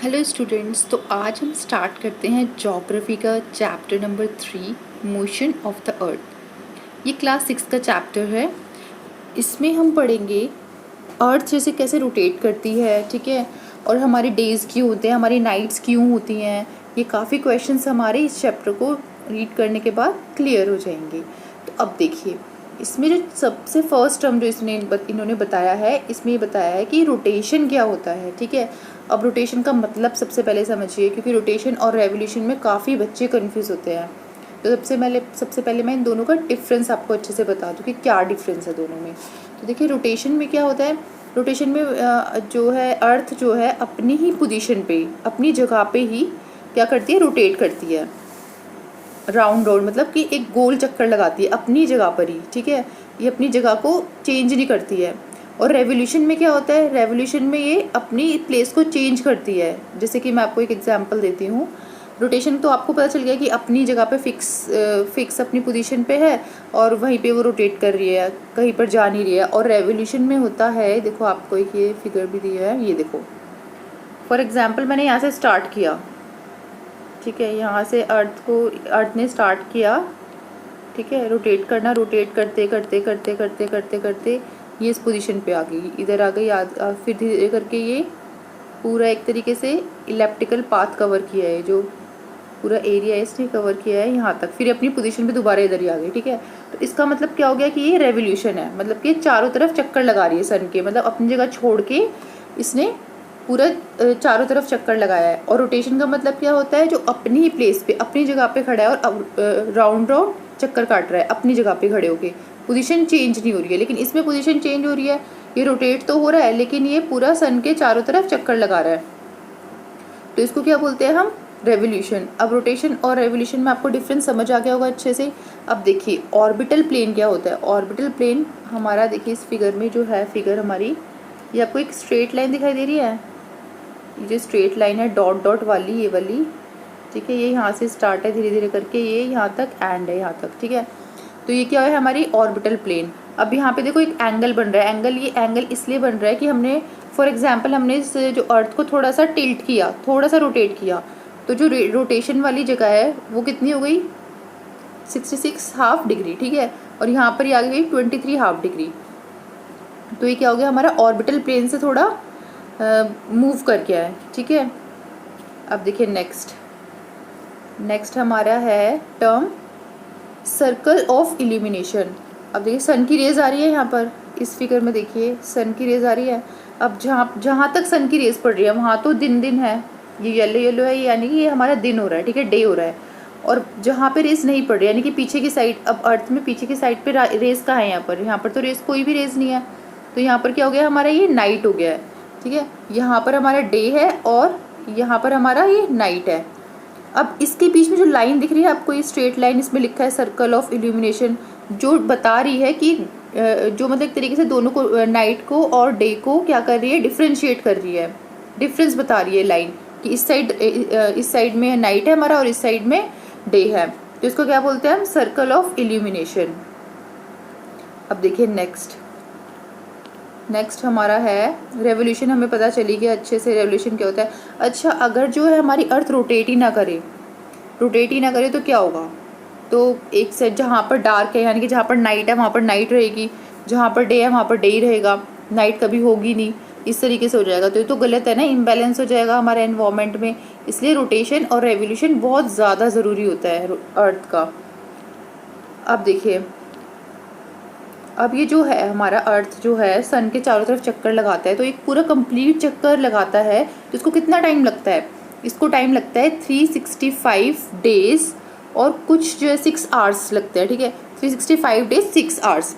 Hello students, तो आज हम स्टार्ट करते हैं ज्योग्राफी का chapter number 3, motion of the earth. ये क्लास 6 का चैप्टर है। इसमें हम पढ़ेंगे अर्थ जैसे कैसे रोटेट करती है, ठीक है, और हमारे डेज़ क्यों होते हैं, हमारी नाइट्स क्यों होती हैं। ये काफ़ी क्वेश्चंस हमारे इस चैप्टर को रीड करने के बाद क्लियर हो जाएंगे। तो अब देखिए, इसमें जो सबसे फर्स्ट टर्म जो इन्होंने बताया है, इसमें ये बताया है कि रोटेशन क्या होता है, ठीक है। अब रोटेशन का मतलब सबसे पहले समझिए, क्योंकि रोटेशन और रेवोल्यूशन में काफ़ी बच्चे कंफ्यूज होते हैं। तो सबसे पहले मैं इन दोनों का डिफरेंस आपको अच्छे से बता दूँ कि क्या डिफरेंस है दोनों में। तो देखिए, रोटेशन में क्या होता है, रोटेशन में जो है अर्थ जो है अपनी ही पोजीशन पे, अपनी जगह पे ही क्या करती है, रोटेट करती है। राउंड मतलब कि एक गोल चक्कर लगाती है अपनी जगह पर ही, ठीक है। ये अपनी जगह को चेंज नहीं करती है। और रेवोल्यूशन में क्या होता है, रेवोल्यूशन में ये अपनी प्लेस को चेंज करती है। जैसे कि मैं आपको एक एग्जांपल देती हूँ। रोटेशन तो आपको पता चल गया कि अपनी जगह पे फिक्स अपनी पोजीशन पे है और वहीं पे वो रोटेट कर रही है, कहीं पर जा नहीं रही है। और रेवोल्यूशन में होता है, देखो आपको एक ये फिगर भी दिया है, ये देखो। फॉर एग्जाम्पल मैंने यहाँ से स्टार्ट किया, ठीक है, यहाँ से अर्थ ने स्टार्ट किया, ठीक है, रोटेट करना। रोटेट करते करते करते करते करते करते ये इस पोजीशन पे आ गई, इधर आ गई, फिर धीरे धीरे करके ये पूरा एक तरीके से इलेप्टिकल पाथ कवर किया है, जो पूरा एरिया है इसने कवर किया है यहाँ तक, फिर अपनी पोजीशन पे दोबारा इधर ही आ गई, ठीक है। तो इसका मतलब क्या हो गया कि ये रेवोल्यूशन है, मतलब कि चारों तरफ चक्कर लगा रही है सन के, मतलब अपनी जगह छोड़ के इसने पूरा चारों तरफ चक्कर लगाया है। और रोटेशन का मतलब क्या होता है, जो अपनी ही प्लेस पे, अपनी जगह पे खड़ा है और राउंड राउंड चक्कर काट रहा है अपनी जगह पे खड़े होके, पोजीशन चेंज नहीं हो रही है। लेकिन इसमें पोजीशन चेंज हो रही है, ये रोटेट तो हो रहा है लेकिन ये पूरा सन के चारों तरफ चक्कर लगा रहा है। तो इसको क्या बोलते हैं हम, रेवोल्यूशन। अब रोटेशन और रेवोल्यूशन में आपको डिफरेंस समझ आ गया होगा अच्छे से। अब देखिए, ऑर्बिटल प्लेन क्या होता है। ऑर्बिटल प्लेन हमारा, देखिए इस फिगर में जो है, फिगर हमारी, ये आपको एक स्ट्रेट लाइन दिखाई दे रही है। ये जो स्ट्रेट लाइन है डॉट डॉट वाली, ये वाली, ठीक है, ये यहाँ से स्टार्ट है धीरे धीरे करके, ये यहाँ तक एंड है यहाँ तक, ठीक है। तो ये क्या है, हमारी ऑर्बिटल प्लेन। अब यहाँ पे देखो एक एंगल बन रहा है। ये एंगल इसलिए बन रहा है कि हमने, फॉर एग्जाम्पल, हमने इस जो अर्थ को थोड़ा सा टिल्ट किया, थोड़ा सा रोटेट किया, तो जो रोटेशन वाली जगह है वो कितनी हो गई, 66 हाफ डिग्री, ठीक है। और यहाँ पर ये आ गई 23 हाफ डिग्री। तो ये क्या हो गया, हमारा ऑर्बिटल प्लेन से थोड़ा मूव करके है, ठीक है। अब देखिए नेक्स्ट हमारा है टर्म सर्कल ऑफ इल्यूमिनेशन। अब देखिए सन की रेज आ रही है यहाँ पर, इस फिगर में देखिए सन की रेज आ रही है। अब जहाँ तक सन की रेज पड़ रही है वहाँ तो दिन है, ये येलो है, यानी कि ये हमारा दिन हो रहा है, ठीक है, डे हो रहा है। और जहाँ पे रेस नहीं पड़ रही, यानी कि पीछे की साइड, अब अर्थ में पीछे की साइड पे रेस कहाँ है, यहाँ पर तो रेस, कोई भी रेस नहीं है। तो यहाँ पर क्या हो गया, हमारा ये नाइट हो गया है, ठीक है। यहाँ पर हमारा डे है और यहाँ पर हमारा ये नाइट है। अब इसके बीच में जो लाइन दिख रही है आपको, ये स्ट्रेट लाइन, इसमें लिखा है सर्कल ऑफ इल्यूमिनेशन, जो बता रही है कि जो मतलब एक तरीके से दोनों को, नाइट को और डे को क्या कर रही है, डिफ्रेंशिएट कर रही है, डिफरेंस बता रही है लाइन, कि इस साइड में नाइट है हमारा और इस साइड में डे है। तो इसको क्या बोलते हैं हम, सर्कल ऑफ इल्यूमिनेशन। अब देखिए नेक्स्ट हमारा है रेवोल्यूशन। हमें पता चली कि अच्छे से रेवोल्यूशन क्या होता है। अच्छा, अगर जो है हमारी अर्थ रोटेट ही ना करे तो क्या होगा, तो एक साइड जहाँ पर डार्क है, यानी कि जहाँ पर नाइट है वहाँ पर नाइट रहेगी, जहाँ पर डे है वहाँ पर डे ही रहेगा, नाइट कभी होगी नहीं, इस तरीके से हो जाएगा। तो ये तो गलत है ना, इम्बैलेंस हो जाएगा हमारे एनवायरनमेंट में। इसलिए रोटेशन और रेवोल्यूशन बहुत ज़्यादा ज़रूरी होता है अर्थ का। अब देखिए, अब ये जो है हमारा अर्थ जो है सन के चारों तरफ चक्कर लगाता है, तो एक पूरा कंप्लीट चक्कर लगाता है, तो इसको कितना टाइम लगता है, इसको टाइम लगता है 365 डेज और कुछ जो है 6 आवर्स लगते हैं, ठीक है। 365 डेज 6 आवर्स।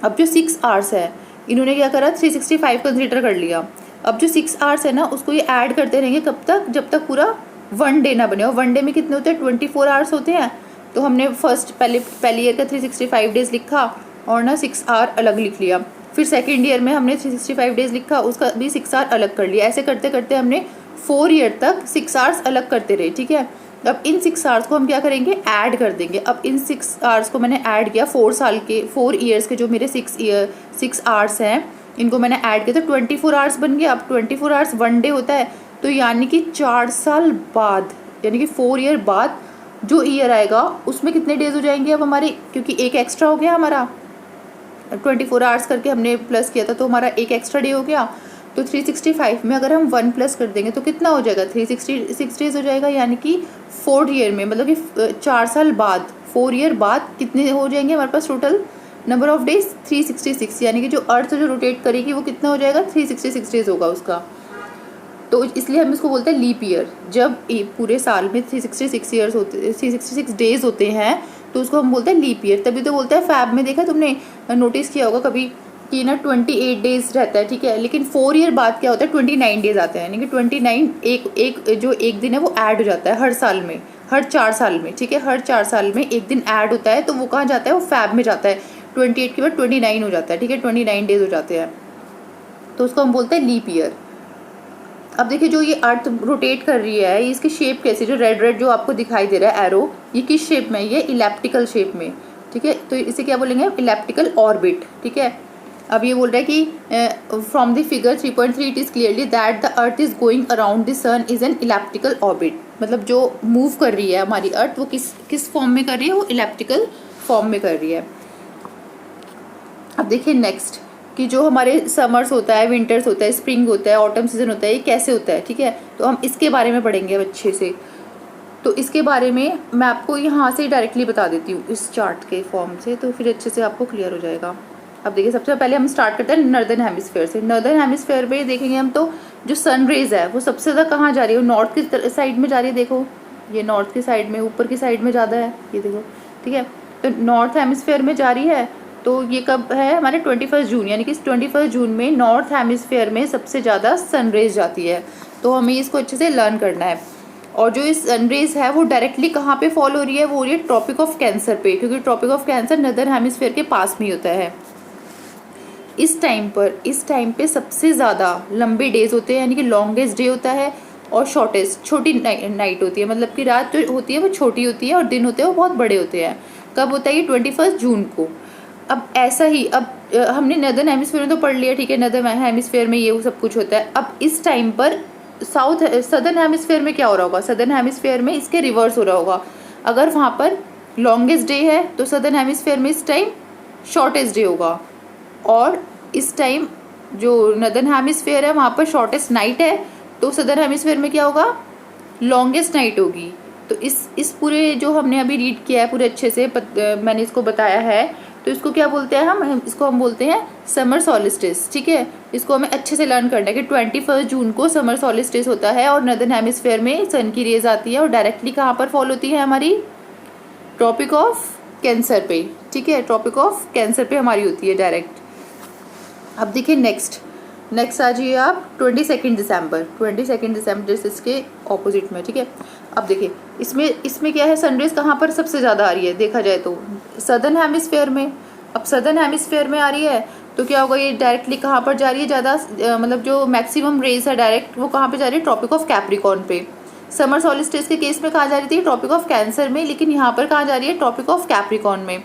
अब जो 6 आवर्स है, इन्होंने क्या करा, 365 कंसिडर कर लिया। अब जो 6 आवर्स है ना, उसको ये ऐड करते रहेंगे कब तक, जब तक पूरा 1 डे ना बने। और 1 डे में कितने होते हैं, 24 आवर्स होते हैं। तो हमने पहले ईयर का 365 डेज लिखा और ना 6 आवर अलग लिख लिया। फिर सेकेंड ईयर में हमने 365 डेज लिखा, उसका भी 6 आवर अलग कर लिया। ऐसे करते करते हमने 4 ईयर तक 6 आवर्स अलग करते रहे, ठीक है। अब इन 6 आवर्स को हम क्या करेंगे, ऐड कर देंगे। अब इन 6 आवर्स को मैंने ऐड किया, 4 ईयर्स के जो मेरे 6 आवर्स हैं, इनको मैंने ऐड किया तो 24 आवर्स बन गया। अब 24 आवर्स 1 डे होता है, तो यानी कि 4 साल बाद, यानी कि 4 ईयर बाद जो ईयर आएगा उसमें कितने डेज हो जाएंगे अब हमारे, क्योंकि एक एक्स्ट्रा हो गया हमारा, 24 आवर्स करके हमने प्लस किया था तो हमारा एक एक्स्ट्रा डे हो गया। तो 365 में अगर हम 1 प्लस कर देंगे तो कितना हो जाएगा, 366 डेज हो जाएगा। यानी कि 4 ईयर में, मतलब कि 4 साल बाद, 4 ईयर बाद कितने हो जाएंगे हमारे पास टोटल नंबर ऑफ डेज, 366। यानी कि जो अर्थ जो रोटेट करेगी वो कितना हो जाएगा, 366 डेज होगा उसका। तो इसलिए हम इसको बोलते हैं लीप ईयर। जब पूरे साल में 366 ईयर्स होते, 366 डेज होते हैं तो उसको हम बोलते हैं लीप ईयर। तभी तो बोलते हैं, फैब में देखा तुमने, नोटिस किया होगा कभी कि ना 28 डेज रहता है, ठीक है, लेकिन 4 ईयर बाद क्या होता है, 29 डेज आते हैं। यानी कि 29 एक दिन है वो ऐड हो जाता है हर साल में, हर 4 साल में, ठीक है, हर 4 साल में एक दिन ऐड होता है। तो वो कहाँ जाता है, वो फैब में जाता है। 28 के बाद 29 हो जाता है, ठीक है, 29 डेज हो जाते हैं, तो उसको हम बोलते हैं लीप ईयर। अब देखिए जो ये अर्थ रोटेट कर रही है, इसकी शेप कैसी, जो रेड रेड जो आपको दिखाई दे रहा है एरो, ये किस शेप में, ये इलेप्टिकल शेप में, ठीक है। तो इसे क्या बोलेंगे, इलेप्टिकल ऑर्बिट, ठीक है। अब ये बोल रहा है कि from the figure 3.3 it is clearly that the earth is going around the sun is an elliptical orbit. मतलब जो मूव कर रही है हमारी अर्थ वो किस फॉर्म में कर रही है, वो इलेप्टिकल फॉर्म में कर रही है। अब देखिए नेक्स्ट कि जो हमारे समर्स होता है, विंटर्स होता है, स्प्रिंग होता है, ऑटम सीजन होता है, ये कैसे होता है, ठीक है। तो हम इसके बारे में पढ़ेंगे अब अच्छे से। तो इसके बारे में मैं आपको यहाँ से डायरेक्टली बता देती हूँ इस चार्ट के फॉर्म से, तो फिर अच्छे से आपको क्लियर हो जाएगा। अब देखिए सबसे पहले हम स्टार्ट करते हैं नॉर्दर्न हेमिस्फेयर से। नॉर्दर्न हेमिस्फेयर में देखेंगे हम तो जो सन रेज है वो सबसे ज़्यादा कहाँ जा रही है, नॉर्थ की साइड में जा रही है। देखो ये नॉर्थ की साइड में, ऊपर की साइड में ज़्यादा है, ये देखो, ठीक है। तो नॉर्थ हेमिस्फेयर में जा रही है। तो ये कब है, हमारे 21 जून, यानी कि 21 जून में नॉर्थ हेमिस्फेयर में सबसे ज़्यादा सनरेज जाती है। तो हमें इसको अच्छे से लर्न करना है। और जो इस सनरेज है वो डायरेक्टली कहाँ पे फॉल हो रही है, वो हो रही है ट्रॉपिक ऑफ कैंसर पे, क्योंकि tropic of cancer northern hemisphere के पास में ही होता है। इस टाइम पे सबसे ज़्यादा लंबे डेज होते हैं, यानी कि लॉन्गेस्ट डे होता है और शॉर्टेस्ट छोटी नाइट होती है। मतलब कि रात जो होती है वो छोटी होती है और दिन होते हैं वो बहुत बड़े होते हैं। कब होता है ये, 21 जून को। अब ऐसा ही, अब हमने नॉर्दर्न हेमिस्फेयर में तो पढ़ लिया, ठीक है, नॉर्दर्न हेमिस्फेयर में ये सब कुछ होता है। अब इस टाइम पर सदर्न हेमिस्फेयर में क्या हो रहा होगा, सदर्न हेमिस्फेयर में इसके रिवर्स हो रहा होगा। अगर वहाँ पर लॉन्गेस्ट डे है तो सदर्न हेमिस्फेयर में इस टाइम शॉर्टेस्ट डे होगा, और इस टाइम जो नॉर्दर्न हेमिस्फेयर है वहाँ पर शॉर्टेस्ट नाइट है, तो सदर्न हेमिस्फेयर में क्या होगा, लॉन्गेस्ट नाइट होगी। तो इस पूरे जो हमने अभी रीड किया है पूरे अच्छे से मैंने इसको बताया है, तो इसको क्या बोलते हैं हम बोलते हैं समर सॉलिस्टिस, ठीक है। इसको हमें अच्छे से लर्न करना है कि 21 जून को समर सॉलिस्टिस होता है और नॉर्दर्न हेमिस्फेयर में सन की रेज आती है और डायरेक्टली कहाँ पर फॉल होती है, हमारी ट्रॉपिक ऑफ कैंसर पे, ठीक है, ट्रॉपिक ऑफ कैंसर पे हमारी होती है डायरेक्ट। अब देखिए नेक्स्ट आ जाइए आप 22 दिसंबर इसके ऑपोजिट में, ठीक है। अब देखिए इसमें क्या है, सनरेज कहाँ पर सबसे ज़्यादा आ रही है देखा जाए तो सदर्न हेमिस्फेयर में। अब सदर्न हेमिस्फेयर में आ रही है तो क्या होगा, ये डायरेक्टली कहाँ पर जा रही है ज़्यादा, मतलब जो मैक्सिमम रेज है डायरेक्ट वो कहाँ पे जा रही है, ट्रॉपिक ऑफ कैप्रिकॉर्न पे। समर सॉलिस्टिस के केस में कहाँ जा रही थी, ट्रॉपिक ऑफ कैंसर में, लेकिन यहाँ पर कहाँ जा रही है, ट्रॉपिक ऑफ कैप्रिकॉर्न में।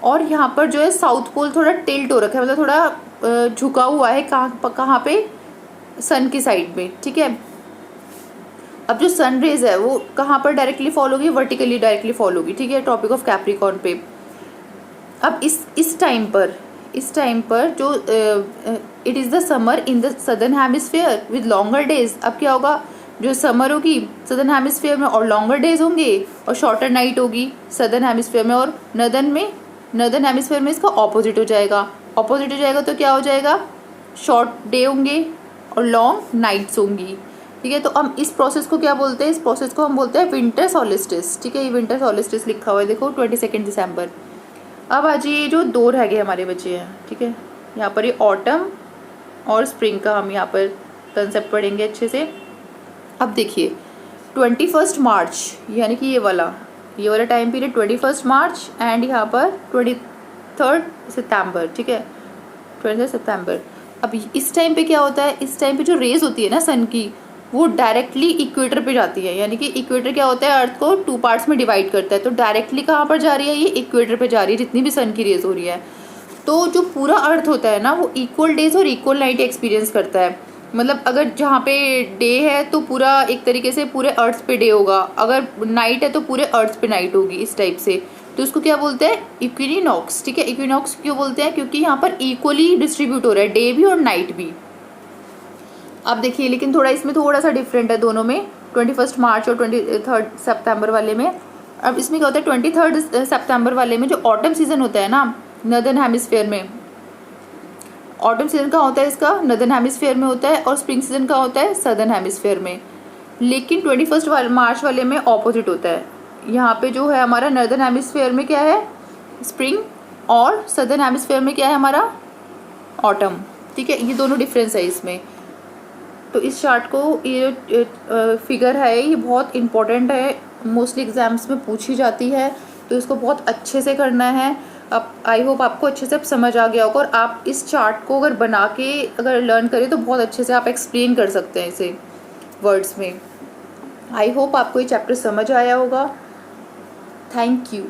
और यहाँ पर जो है साउथ पोल थोड़ा टिल्ट हो रखा है, मतलब थोड़ा झुका हुआ है कहाँ पे, सन की साइड में, ठीक है। अब जो सन रेज है वो कहाँ पर डायरेक्टली फॉल होगी, वर्टिकली डायरेक्टली फॉल होगी, ठीक है, ट्रॉपिक ऑफ कैप्रिकॉर्न पे। अब इस टाइम पर जो it is the summer in the southern hemisphere with longer days. अब क्या होगा, जो समर होगी सदर्न हेमिस्फेयर में और लॉन्गर डेज होंगे और शॉर्टर नाइट होगी सदर्न हेमिस्फेयर में, और नॉर्दर्न हेमिस्फेयर में इसका ऑपोजिट हो जाएगा। तो क्या हो जाएगा, शॉर्ट डे होंगे और लॉन्ग नाइट्स होंगी, ठीक है। तो हम इस प्रोसेस को क्या बोलते हैं, इस प्रोसेस को हम बोलते हैं विंटर सॉलिस्टिस, ठीक है। ये विंटर सॉलिस्टिस लिखा हुआ है देखो 22 दिसंबर। अब आज ये जो 2 रह गए हमारे बचे हैं, ठीक है, यहाँ पर ये ऑटम और स्प्रिंग का हम यहाँ पर कंसेप्ट पढ़ेंगे अच्छे से। अब देखिए 21 मार्च, यानी कि ये वाला टाइम पीरियड 21 मार्च एंड यहाँ पर 23 सितंबर, ठीक है, 23 सितंबर। अब इस टाइम पे क्या होता है, इस टाइम पे जो रेज होती है ना सन की, वो डायरेक्टली इक्वेटर पे जाती है। यानी कि इक्वेटर क्या होता है, अर्थ को 2 पार्ट्स में डिवाइड करता है, तो डायरेक्टली कहाँ पर जा रही है, ये इक्वेटर पे जा रही है जितनी भी सन की रेज हो रही है। तो जो पूरा अर्थ होता है ना वो इक्वल डेज और इक्वल नाइट एक्सपीरियंस करता है। मतलब अगर जहाँ पे डे है तो पूरा एक तरीके से पूरे अर्थ पे डे होगा, अगर नाइट है तो पूरे अर्थ पे नाइट होगी, इस टाइप से। तो इसको क्या बोलते हैं? इक्विनॉक्स। ठीक है, इक्विनॉक्स क्यों बोलते हैं? क्योंकि यहाँ पर इक्वली डिस्ट्रीब्यूट हो रहा है डे भी और नाइट भी। अब देखिए, लेकिन थोड़ा इसमें थोड़ा सा डिफरेंट है दोनों में, 21 मार्च और 23 सितंबर वाले में। अब इसमें क्या होता है, 23 सितंबर वाले में जो ऑटम सीजन होता है ना नॉर्दर्न हेमिस्फेयर में, ऑटम सीजन का होता है इसका नॉर्दर्न हेमिस्फेयर में होता है, और स्प्रिंग सीजन का होता है सदर्न हेमिस्फेयर में। लेकिन 21 मार्च वाले में ऑपोजिट होता है। यहाँ पे जो है हमारा नॉर्दर्न हेमिस्फेयर में क्या है, स्प्रिंग, और सदर्न हेमिस्फेयर में क्या है हमारा, ऑटम। ठीक है, ये दोनों डिफरेंस है इसमें। तो इस चार्ट को, ये फिगर है, ये बहुत इंपॉर्टेंट है, मोस्टली एग्जाम्स में पूछी जाती है, तो इसको बहुत अच्छे से करना है। अब आई होप आपको अच्छे से समझ आ गया होगा, और आप इस चार्ट को अगर बना के अगर लर्न करें तो बहुत अच्छे से आप एक्सप्लेन कर सकते हैं इसे वर्ड्स में। आई होप आपको ये चैप्टर समझ आया होगा। Thank you.